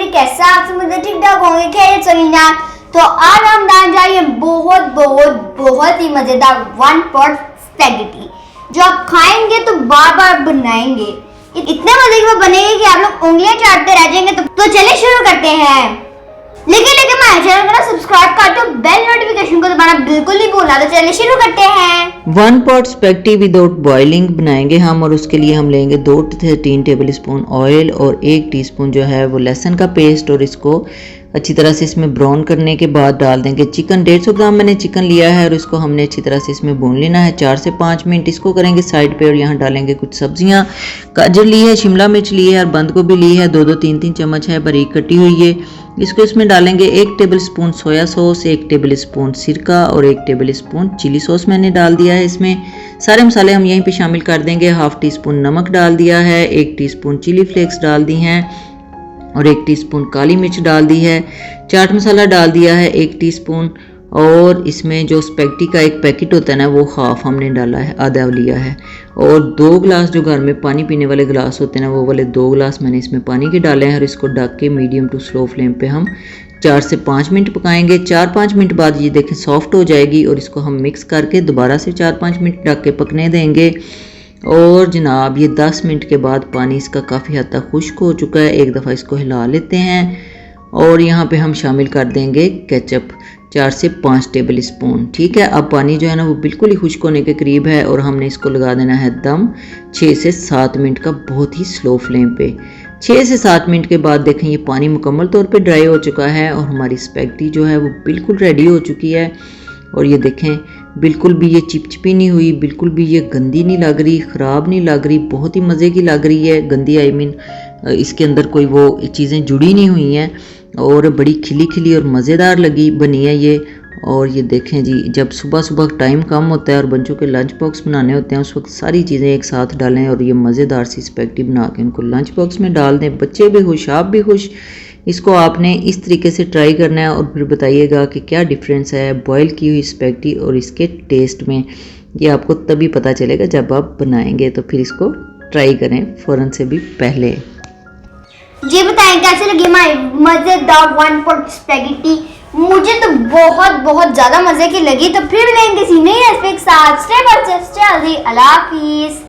कैसा आप सब मुझे ठीक ठाक होंगे, खैरियत से होंगे ना। तो आज हम बनाने जा रहे हैं बहुत ही मजेदार वन पॉट स्पैगेटी, जो आप खाएंगे तो बार बार बनाएंगे। इतने मजे की वो बनेगी कि आप लोग उंगलियां चाटते रह जाएंगे। तो चलिए शुरू करते हैं। लेकिन हमारे चैनल को सब्सक्राइब कर दो, बेल नोटिफिकेशन को दबाना बिल्कुल नहीं भूलना। तो चलिए शुरू करते हैं। One pot spaghetti without boiling बनाएंगे हम, और उसके लिए हम लेंगे 2 से 3 टेबल स्पून ऑयल और 1 टीस्पून जो है वो लहसुन का पेस्ट, और इसको अच्छी तरह से इसमें ब्राउन करने के बाद डाल देंगे चिकन। 150 ग्राम मैंने चिकन लिया है और इसको हमने अच्छी तरह से इसमें भून लेना है 4 से 5 मिनट। इसको करेंगे साइड पे, और यहाँ डालेंगे कुछ सब्जियाँ। गाजर ली है, शिमला मिर्च ली है और बंद गोभी ली है, 2-2 3-3 चम्मच है बारीक कटी हुई है। इसको इसमें डालेंगे 1 table spoon soya sauce, 1 table spoon सिरका और 1 टेबल स्पून चिली सॉस मैंने डाल दिया है। इसमें सारे मसाले हम यहीं पे शामिल कर देंगे। 1/2 टीस्पून नमक डाल दिया है, 1 टीस्पून चिली फ्लेक्स डाल दी हैं और 1 टीस्पून काली मिर्च डाल दी है। चाट मसाला डाल दिया है 1 टीस्पून, और इसमें जो स्पैगेटी का एक पैकेट होता है ना, वो हाफ हमने डाला है, आधा लिया है। और 2 गिलास जो घर में पानी पीने वाले गिलास होते हैं ना, वो वाले 2 गिलास मैंने इसमें पानी के डाले हैं। और इसको ढक के मीडियम टू स्लो फ्लेम पे हम 4 से 5 मिनट पकाएंगे। 4-5 मिनट बाद ये देखें सॉफ्ट हो जाएगी, और इसको हम मिक्स करके दोबारा से 4-5 मिनट ढक के पकने देंगे। और जनाब ये 10 मिनट के बाद पानी इसका काफ़ी हद तक खुश्क हो चुका है। एक दफ़ा इसको हिला लेते हैं, और यहाँ पे हम शामिल कर देंगे केचप 4 से 5 टेबल स्पून। ठीक है, अब पानी जो है ना वो बिल्कुल ही खुश्क होने के करीब है, और हमने इसको लगा देना है दम 6 से 7 मिनट का, बहुत ही स्लो फ्लेम पे। 6 से 7 मिनट के बाद देखें ये पानी मुकम्मल तौर पे ड्राई हो चुका है, और हमारी स्पैगेटी जो है वो बिल्कुल रेडी हो चुकी है। और ये देखें बिल्कुल भी ये चिपचिपी नहीं हुई, बिल्कुल भी ये गंदी नहीं लग रही, ख़राब नहीं लग रही, बहुत ही मज़े की लग रही है। गंदी आई मीन इसके अंदर कोई वो चीज़ें जुड़ी नहीं हुई हैं, और बड़ी खिली खिली और मज़ेदार लगी बनी है ये। और ये देखें जी, जब सुबह सुबह टाइम कम होता है और बच्चों के लंच बॉक्स बनाने होते हैं, उस वक्त सारी चीज़ें एक साथ डालें और ये मज़ेदार सी स्पैगेटी बना के उनको लंच बॉक्स में डाल दें। बच्चे भी खुश, आप भी खुश। इसको आपने इस तरीके से ट्राई करना है, और फिर बताइएगा कि क्या डिफरेंस है बॉयल की हुई स्पैगेटी और इसके टेस्ट में। ये आपको तभी पता चलेगा जब आप बनाएंगे। तो फिर इसको ट्राई करें फ़ौरन से भी पहले। जी बताएं कैसे लगी हमारी मजेदार वन पॉट स्पैगेटी। मुझे तो बहुत ज्यादा मजे की लगी। तो फिर मिलेंगे किसी नई रेसिपी के साथ। स्टे हेल्दी, अल्लाह हाफिज़।